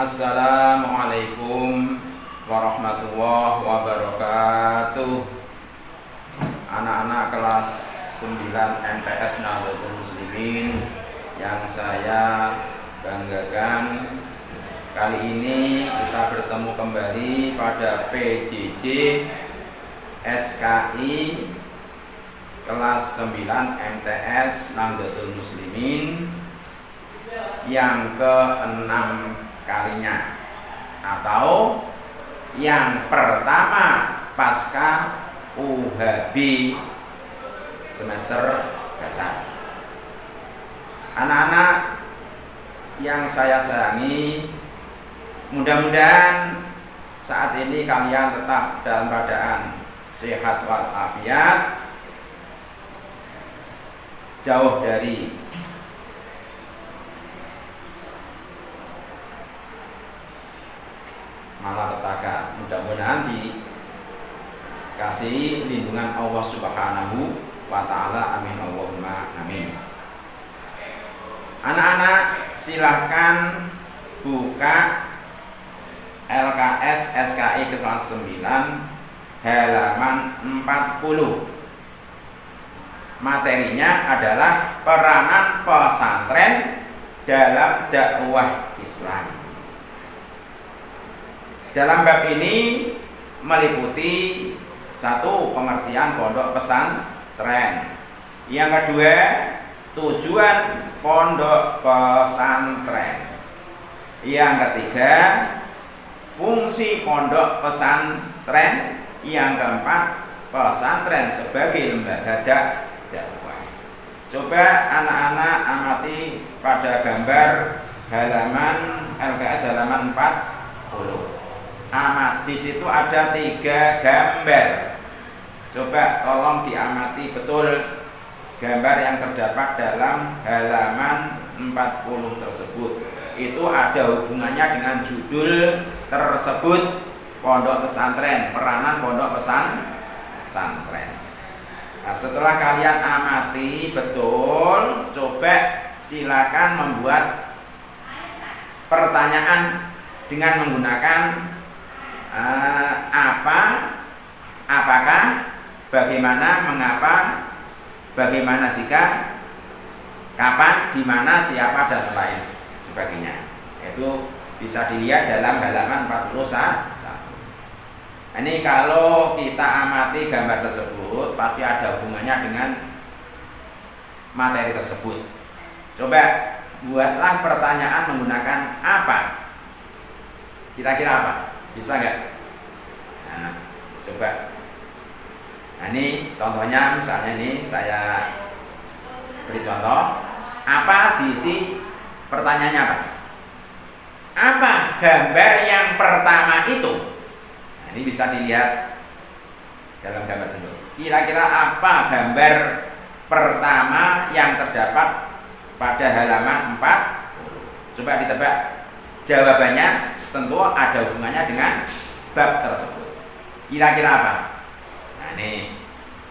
Assalamualaikum warahmatullahi wabarakatuh. Anak-anak kelas 9 MTS Nahdlatul Muslimin yang saya banggakan, kali ini kita bertemu kembali pada PJJ SKI kelas 9 MTS Nahdlatul Muslimin yang ke-6 kalinya, atau yang pertama pasca UHB semester dasar. Anak-anak yang saya sayangi, mudah-mudahan saat ini kalian tetap dalam keadaan sehat walafiat, jauh dari malapetaka. Mudah-mudahan dikasih lindungan Allah Subhanahu wa ta'ala. Amin Allahumma amin. Anak-anak silahkan buka LKS SKI kelas 9 halaman 40. Materinya adalah peranan pesantren dalam dakwah Islam. Dalam bab ini meliputi satu, pengertian pondok pesantren. Yang kedua, tujuan pondok pesantren. Yang ketiga, fungsi pondok pesantren. Yang keempat, pesantren sebagai lembaga dakwah. Coba anak-anak amati pada gambar halaman LKS halaman 40. Di situ ada 3 gambar. Coba tolong diamati betul gambar yang terdapat dalam halaman 40 tersebut. Itu ada hubungannya dengan judul tersebut, pondok pesantren, peranan pondok pesantren. Nah, setelah kalian amati betul, coba silakan membuat pertanyaan dengan menggunakan apa, apakah, bagaimana, mengapa, bagaimana jika, kapan, di mana, siapa, dan lain sebagainya. Itu bisa dilihat dalam halaman 41. Ini kalau kita amati gambar tersebut, pasti ada hubungannya dengan materi tersebut. Coba buatlah pertanyaan menggunakan apa. Kira-kira apa? Bisa nggak? Nah, coba. Nah, ini contohnya, misalnya ini saya beri contoh. Apa diisi pertanyaannya apa? Apa gambar yang pertama itu? Nah, ini bisa dilihat dalam gambar tersebut. Kira-kira apa gambar pertama yang terdapat pada halaman 40? Coba ditebak jawabannya. Tentu ada hubungannya dengan bab tersebut. Kira-kira apa? Nah, ini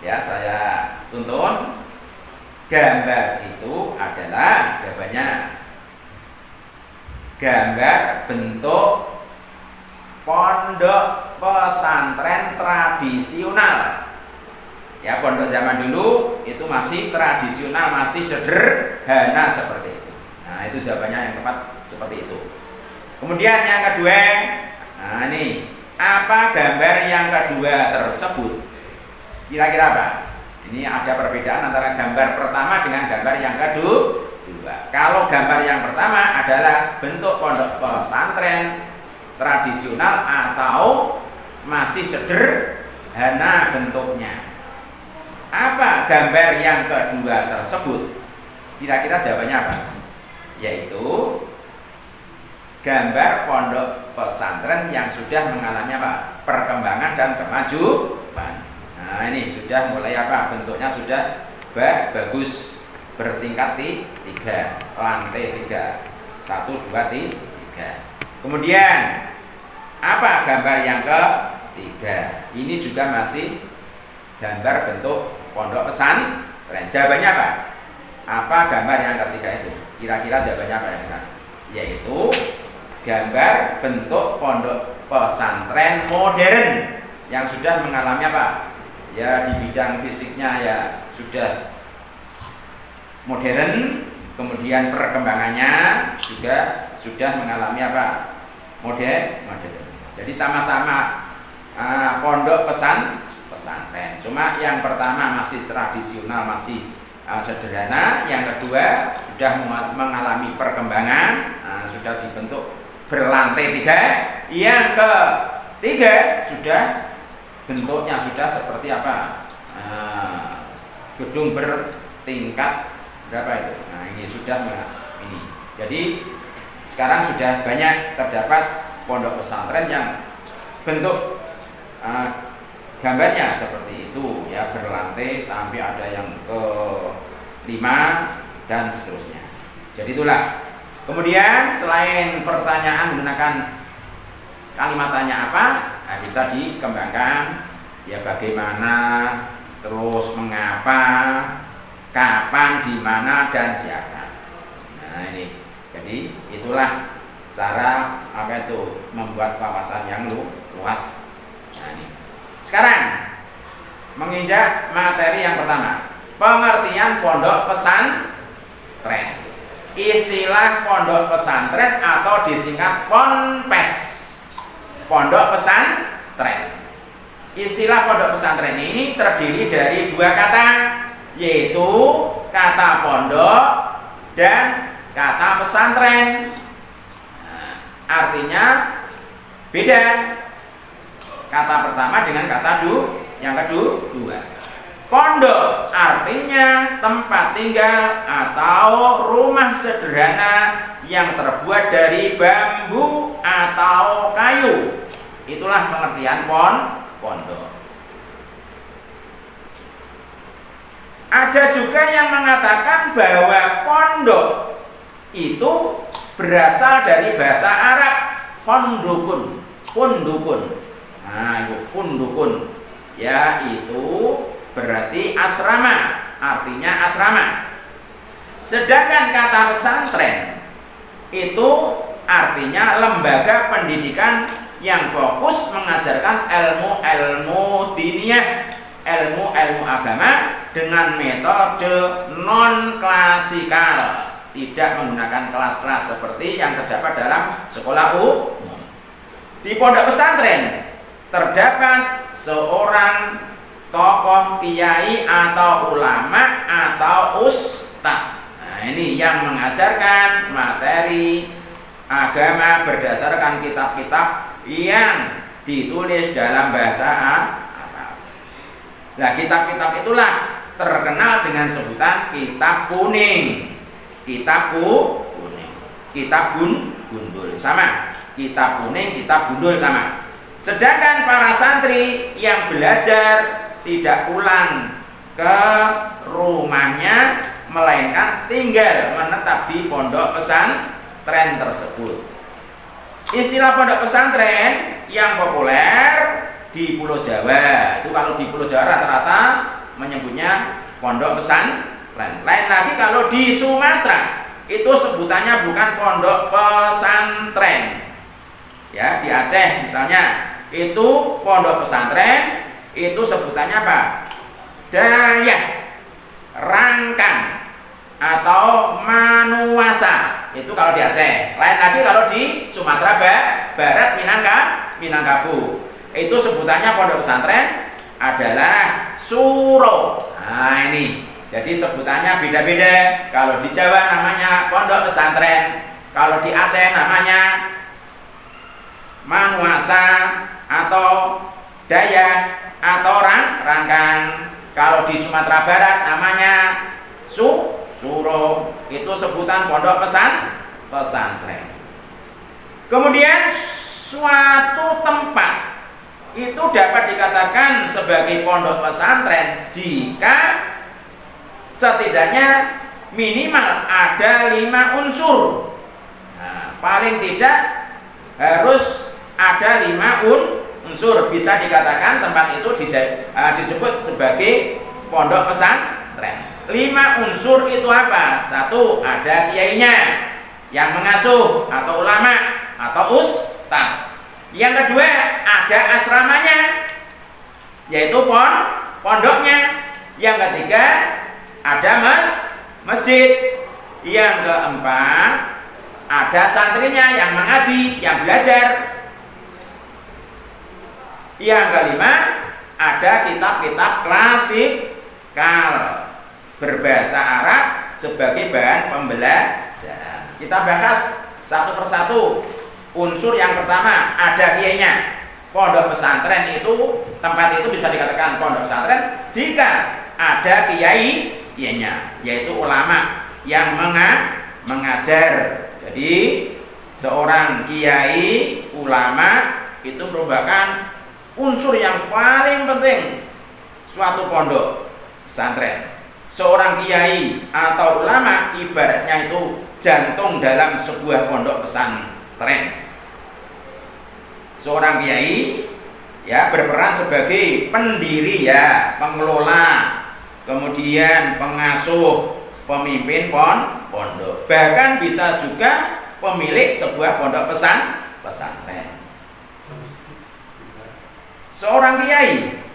ya saya tuntun. Gambar itu adalah jawabannya gambar bentuk pondok pesantren tradisional. Ya, pondok zaman dulu itu masih tradisional, masih sederhana seperti itu. Nah, itu jawabannya yang tepat seperti itu. Kemudian yang kedua, nah ini, apa gambar yang kedua tersebut? Kira-kira apa? Ini ada perbedaan antara gambar pertama dengan gambar yang kedua. Kalau gambar yang pertama adalah bentuk pondok pesantren tradisional atau masih sederhana bentuknya. Apa gambar yang kedua tersebut? Kira-kira jawabannya apa? Yaitu gambar pondok pesantren yang sudah mengalami apa? Perkembangan dan kemajuan. Nah, ini sudah mulai apa? Bentuknya sudah bagus, bertingkat 3, lantai 3. 1, 2, 3. Kemudian apa gambar yang ketiga? Ini juga masih gambar bentuk pondok pesantren. Jawabannya apa? Apa gambar yang ketiga itu? Kira-kira jawabannya apa ya? Yaitu gambar bentuk pondok pesantren modern yang sudah mengalami apa? Ya di bidang fisiknya ya sudah modern, kemudian perkembangannya juga sudah mengalami apa? Modern. Jadi sama-sama pondok pesantren. Cuma yang pertama masih tradisional, masih sederhana. Yang kedua sudah mengalami perkembangan, sudah dibentuk berlantai 3. Yang ketiga sudah bentuknya sudah seperti apa? Gedung bertingkat berapa itu? Nah ini sudah ini. Jadi sekarang sudah banyak terdapat pondok pesantren yang bentuk gambarnya seperti itu ya, berlantai sampai ada yang ke 5 dan seterusnya. Jadi itulah. Kemudian selain pertanyaan menggunakan kalimat tanya apa, bisa dikembangkan ya, bagaimana, terus mengapa, kapan, di mana, dan siapa. Nah ini. Jadi itulah cara apa itu membuat wawasan yang luas. Nah ini. Sekarang menginjak materi yang pertama, pengertian pondok pesantren. Istilah pondok pesantren atau disingkat ponpes, pondok pesantren. Istilah pondok pesantren ini terdiri dari 2 kata, yaitu kata pondok dan kata pesantren. Artinya beda kata pertama dengan kata yang kedua. Pondok artinya tempat tinggal atau rumah sederhana yang terbuat dari bambu atau kayu. Itulah pengertian pondok. Ada juga yang mengatakan bahwa pondok itu berasal dari bahasa Arab fundukun. Nah, itu fundukun, yaitu berarti asrama, artinya asrama. Sedangkan kata pesantren itu artinya lembaga pendidikan yang fokus mengajarkan ilmu-ilmu diniyah, ilmu-ilmu agama dengan metode non-klasikal, tidak menggunakan kelas-kelas seperti yang terdapat dalam sekolah umum. Di pondok pesantren terdapat seorang tokoh kiai atau ulama atau ustadz. Nah, ini yang mengajarkan materi agama berdasarkan kitab-kitab yang ditulis dalam bahasa Arab. Nah, kitab-kitab itulah terkenal dengan sebutan kitab kuning. Kitab kuning, kitab gundul sama, kitab kuning, kitab gundul sama. Sedangkan para santri yang belajar tidak pulang ke rumahnya, melainkan tinggal menetap di pondok pesantren tersebut. Istilah pondok pesantren yang populer di Pulau Jawa, itu kalau di Pulau Jawa rata-rata menyebutnya pondok pesantren. Lain lagi kalau di Sumatera itu sebutannya bukan pondok pesantren. Ya, di Aceh misalnya itu pondok pesantren itu sebutannya apa? Dayah, Rangkang atau Manuasa. Itu kalau di Aceh. Lain lagi kalau di Sumatera Barat, Minangkabau. Itu sebutannya pondok pesantren adalah Suro. Nah, ini. Jadi sebutannya beda-beda. Kalau di Jawa namanya pondok pesantren, kalau di Aceh namanya Manuasa atau Dayah atau Rangkang. Kalau di Sumatera Barat namanya Suro. Itu sebutan pondok pesantren. Kemudian suatu tempat itu dapat dikatakan sebagai pondok pesantren jika setidaknya minimal ada 5 unsur. Nah, paling tidak harus ada 5 unsur. Bisa dikatakan tempat itu disebut sebagai pondok pesantren. 5 unsur itu apa? 1, ada kiainya yang mengasuh atau ulama. atau ustad. Yang kedua, ada asramanya, yaitu pondoknya. Yang ketiga, ada masjid. Yang keempat, ada santrinya yang mengaji, yang belajar. Yang kelima, ada kitab-kitab klasikal berbahasa Arab sebagai bahan pembelajaran. Kita bahas satu persatu. Unsur yang pertama, ada kiainya. Pondok pesantren itu, tempat itu bisa dikatakan pondok pesantren jika ada kiainya, yaitu ulama yang mengajar. Jadi seorang kiai ulama itu merupakan unsur yang paling penting suatu pondok pesantren. Seorang kiai atau ulama ibaratnya itu jantung dalam sebuah pondok pesantren. Seorang kiai ya berperan sebagai pendiri ya, pengelola, kemudian pengasuh, pemimpin pondok. Bahkan bisa juga pemilik sebuah pondok pesantren. Seorang kiai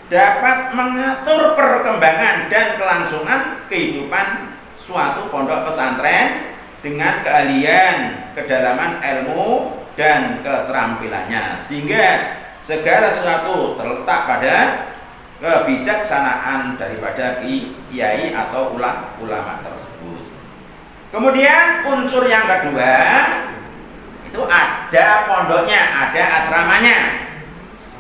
dapat mengatur perkembangan dan kelangsungan kehidupan suatu pondok pesantren dengan keahlian, kedalaman ilmu dan keterampilannya, sehingga segala sesuatu terletak pada kebijaksanaan daripada kiai atau ulama tersebut. Kemudian unsur yang kedua itu ada pondoknya, ada asramanya.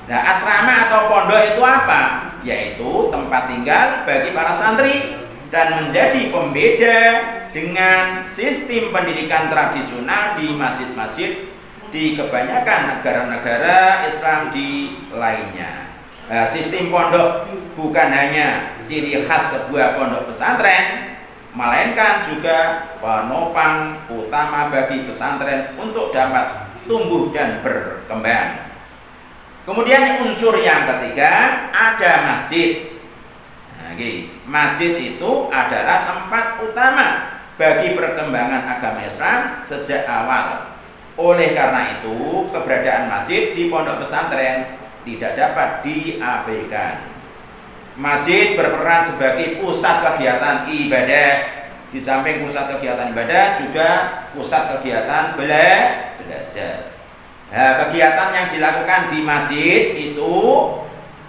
Nah, asrama atau pondok itu apa? Yaitu tempat tinggal bagi para santri dan menjadi pembeda dengan sistem pendidikan tradisional di masjid-masjid di kebanyakan negara-negara Islam di lainnya. Nah, sistem pondok bukan hanya ciri khas sebuah pondok pesantren, melainkan juga penopang utama bagi pesantren untuk dapat tumbuh dan berkembang. Kemudian unsur yang ketiga, ada masjid. Nah, masjid itu adalah tempat utama bagi perkembangan agama Islam sejak awal. Oleh karena itu, keberadaan masjid di pondok pesantren tidak dapat diabaikan. Masjid berperan sebagai pusat kegiatan ibadah. Di samping pusat kegiatan ibadah juga pusat kegiatan belajar. Nah, kegiatan yang dilakukan di masjid itu,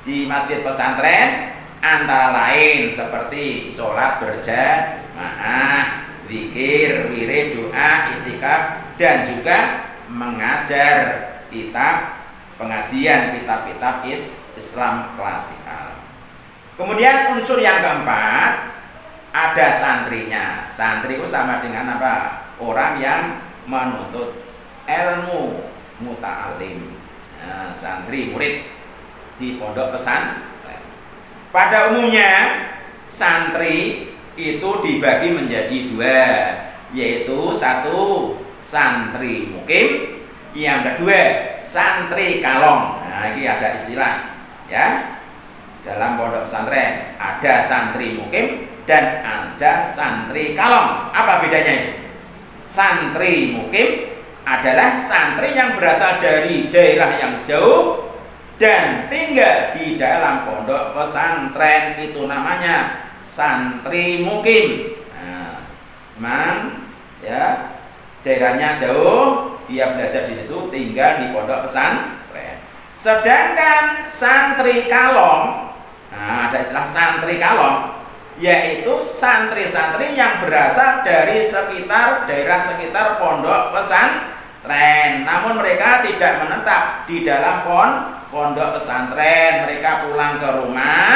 di masjid pesantren, antara lain seperti sholat berjamaah, zikir, wirid, doa, itikaf, dan juga mengajar pengajian kitab-kitab Islam klasikal. Kemudian unsur yang keempat, ada santrinya. Santri itu sama dengan apa? Orang yang menuntut ilmu, muta'alim. Nah, santri, murid di pondok pesantren. Pada umumnya santri itu dibagi menjadi dua, yaitu satu santri mukim, yang kedua santri kalong. Nah, ini ada istilah ya. Dalam pondok pesantren ada santri mukim dan ada santri kalong. Apa bedanya itu? Santri mukim adalah santri yang berasal dari daerah yang jauh dan tinggal di dalam pondok pesantren, itu namanya santri mukim. Nah, memang ya daerahnya jauh, dia belajar di situ, tinggal di pondok pesantren. Sedangkan santri kalong, nah ada istilah santri kalong, yaitu santri-santri yang berasal dari daerah sekitar pondok pesantren, namun mereka tidak menetap di dalam pondok pesantren. Mereka pulang ke rumah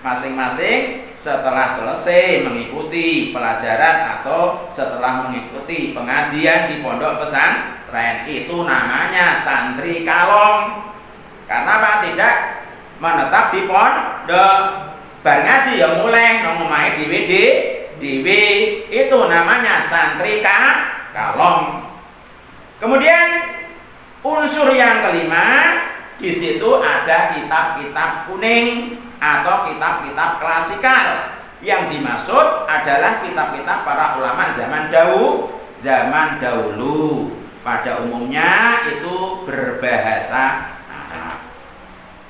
masing-masing setelah selesai mengikuti pelajaran atau setelah mengikuti pengajian di pondok pesantren. Itu namanya santri kalong. Karena apa? Tidak menetap di pondok, bar ngaji ya mulai ngomongnya dewe, itu namanya santri kalong. Kemudian unsur yang kelima, di situ ada kitab-kitab kuning atau kitab-kitab klasikal yang dimaksud adalah kitab-kitab para ulama zaman dahulu. Pada umumnya itu berbahasa Arab.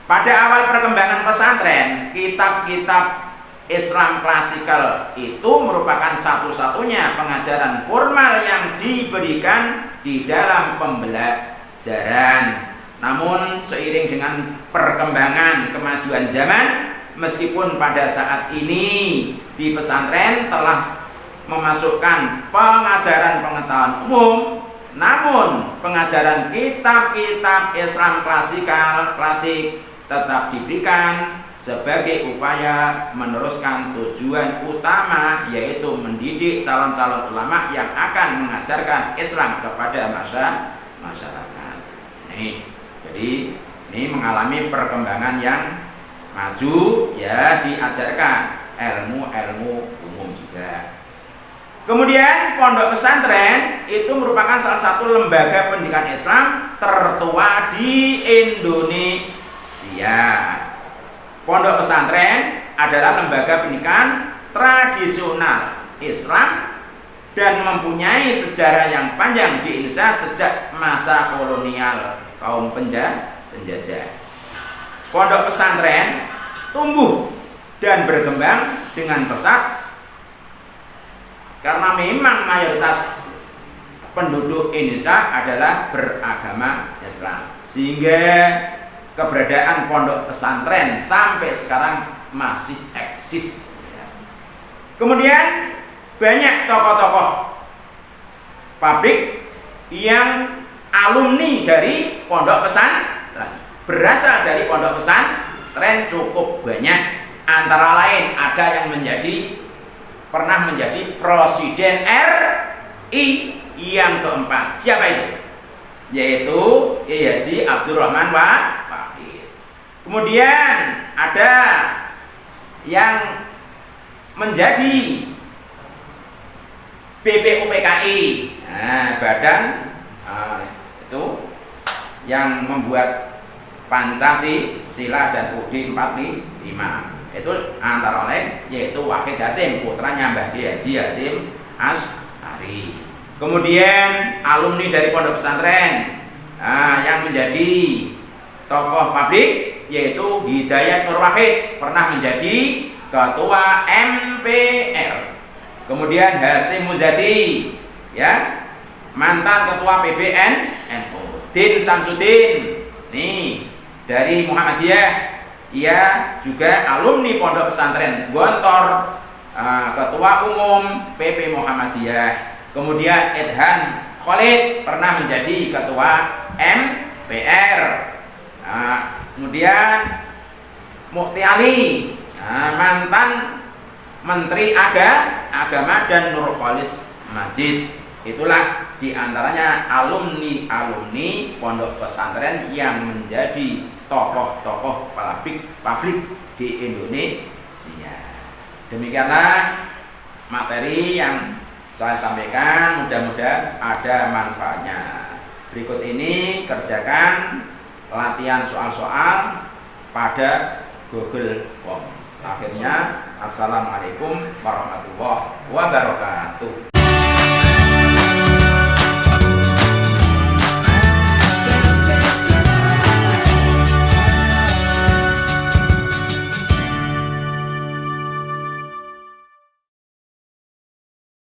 Pada awal perkembangan pesantren, kitab-kitab Islam klasikal itu merupakan satu-satunya pengajaran formal yang diberikan di dalam pembelajaran. Namun seiring dengan perkembangan kemajuan zaman, meskipun pada saat ini di pesantren telah memasukkan pengajaran pengetahuan umum, namun pengajaran kitab-kitab Islam klasik tetap diberikan sebagai upaya meneruskan tujuan utama, yaitu mendidik calon-calon ulama yang akan mengajarkan Islam kepada masyarakat. Jadi ini mengalami perkembangan yang maju, ya, diajarkan ilmu-ilmu umum juga. Kemudian pondok pesantren itu merupakan salah satu lembaga pendidikan Islam tertua di Indonesia. Pondok pesantren adalah lembaga pendidikan tradisional Islam dan mempunyai sejarah yang panjang di Indonesia sejak masa kolonial kaum penjajah. Pondok pesantren tumbuh dan berkembang dengan pesat karena memang mayoritas penduduk Indonesia adalah beragama Islam, sehingga keberadaan pondok pesantren sampai sekarang masih eksis. Kemudian banyak tokoh-tokoh pabrik yang alumni dari pondok pesantren, berasal dari pondok pesantren cukup banyak. Antara lain ada yang pernah menjadi Presiden RI yang keempat. Siapa itu? Yaitu Kiai Haji Abdurrahman Wahid. Kemudian ada yang menjadi BPUPKI, badan itu yang membuat Pancasila dan UUD 45. Itu antara lain yaitu Wahid Hasim, putranya Mbah Kiai Haji Hasim Asy'ari. Kemudian alumni dari pondok pesantren yang menjadi tokoh pabrik yaitu Hidayat Nur Wahid, pernah menjadi ketua MPR. Kemudian Hasim Muzadi, ya, mantan ketua PBNU. Din Samsudin, nih dari Muhammadiyah, ia juga alumni pondok pesantren Gontor, ketua umum PP Muhammadiyah. Kemudian Edhan Khalid pernah menjadi ketua MPR. Kemudian Mukti Ali, mantan Menteri Agama, dan Nurholis Majid. Itulah diantaranya alumni pondok pesantren yang menjadi tokoh-tokoh pabrik di Indonesia. Demikianlah materi yang saya sampaikan, mudah-mudahan ada manfaatnya. Berikut ini kerjakan latihan soal-soal pada Google Form. Akhirnya, assalamualaikum warahmatullahi wabarakatuh.